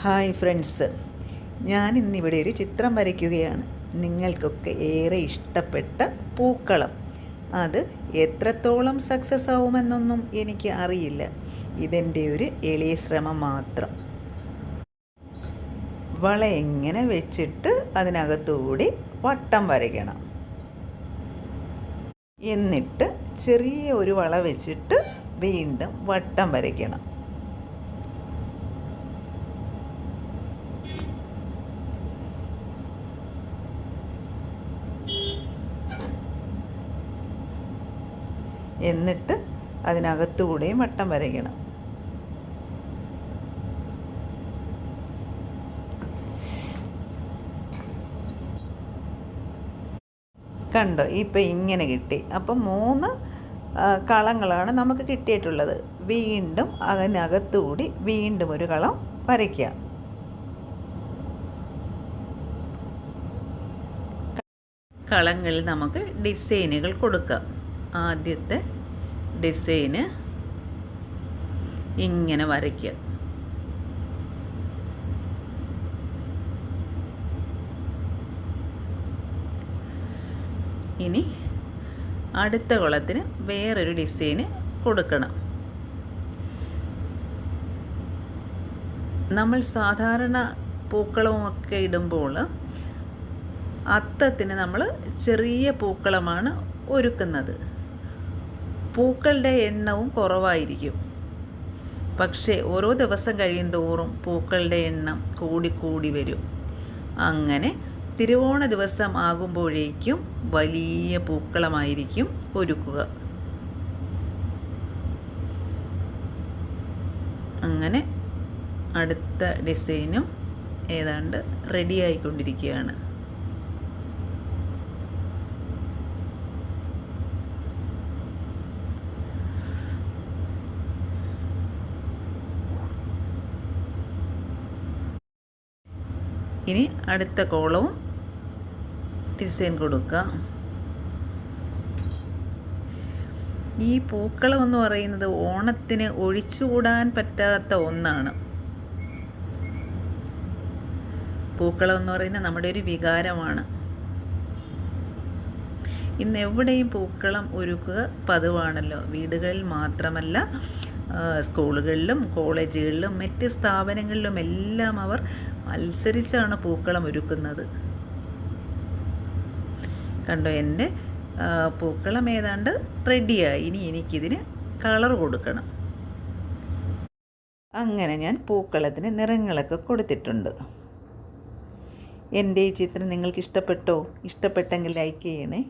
Hi friends, ഞാൻ ഇന്നിവിടെ ഒരു ചിത്രം വരയ്ക്കുകയാണ്. നിങ്ങൾക്കൊക്കെ ഏറെ ഇഷ്ടപ്പെട്ട പൂക്കളം. അത് എത്രത്തോളം സക്സസ് ആവുമെന്നൊന്നും എനിക്ക് അറിയില്ല. ഇതെൻ്റെ ഒരു എളിയ ശ്രമം മാത്രം. വള എങ്ങനെ വെച്ചിട്ട് അതിനകത്തുകൂടി വട്ടം വരയ്ക്കണം. എന്നിട്ട് ചെറിയ ഒരു വള വെച്ചിട്ട് വീണ്ടും വട്ടം വരയ്ക്കണം. എന്നിട്ട് അതിനകത്തുകൂടെയും വട്ടം വരയ്ക്കണം. കണ്ടോ, ഇപ്പം ഇങ്ങനെ കിട്ടി. അപ്പം 3 കളങ്ങളാണ് നമുക്ക് കിട്ടിയിട്ടുള്ളത്. വീണ്ടും അതിനകത്തുകൂടി വീണ്ടും ഒരു കളം വരയ്ക്കുക. കളങ്ങളിൽ നമുക്ക് ഡിസൈനുകൾ കൊടുക്കാം. ആദ്യത്തെ ഡിസൈന് ഇങ്ങനെ വരയ്ക്കുക. ഇനി അടുത്ത കുളത്തിന് വേറൊരു ഡിസൈന് കൊടുക്കണം. നമ്മൾ സാധാരണ പൂക്കളമൊക്കെ ഇടുമ്പോൾ അത്തത്തിന് നമ്മൾ ചെറിയ പൂക്കളമാണ് ഒരുക്കുന്നത്. പൂക്കളുടെ എണ്ണവും കുറവായിരിക്കും. പക്ഷേ ഓരോ ദിവസം കഴിയുന്തോറും പൂക്കളുടെ എണ്ണം കൂടിക്കൂടി വരും. അങ്ങനെ തിരുവോണ ദിവസം ആകുമ്പോഴേക്കും വലിയ പൂക്കളമായിരിക്കും ഒരുക്കുക. അങ്ങനെ അടുത്ത ഡിസൈനും ഏതാണ്ട് റെഡി ആയിക്കൊണ്ടിരിക്കുകയാണ്. ഇനി അടുത്ത കോളവും ഡിസൈൻ കൊടുക്കുക. ഈ പൂക്കളം എന്ന് പറയുന്നത് ഓണത്തിന് ഒഴിച്ചുകൂടാൻ പറ്റാത്ത ഒന്നാണ്. പൂക്കളം എന്ന് പറയുന്നത് നമ്മുടെ ഒരു വികാരമാണ്. ഇന്ന് എവിടെയും പൂക്കളം ഒരുക്കുക പതിവാണല്ലോ. വീടുകളിൽ മാത്രമല്ല, സ്കൂളുകളിലും കോളേജുകളിലും മറ്റ് സ്ഥാപനങ്ങളിലും എല്ലാം അവർ മത്സരിച്ചാണ് പൂക്കളം ഒരുക്കുന്നത്. കണ്ടോ, എൻ്റെ പൂക്കളം ഏതാണ്ട് റെഡിയായി. ഇനി എനിക്കിതിന് കളർ കൊടുക്കണം. അങ്ങനെ ഞാൻ പൂക്കളത്തിന് നിറങ്ങളൊക്കെ കൊടുത്തിട്ടുണ്ട്. എൻ്റെ ഈ ചിത്രം നിങ്ങൾക്ക് ഇഷ്ടപ്പെട്ടോ? ഇഷ്ടപ്പെട്ടെങ്കിൽ ലൈക്ക് ചെയ്യണേ.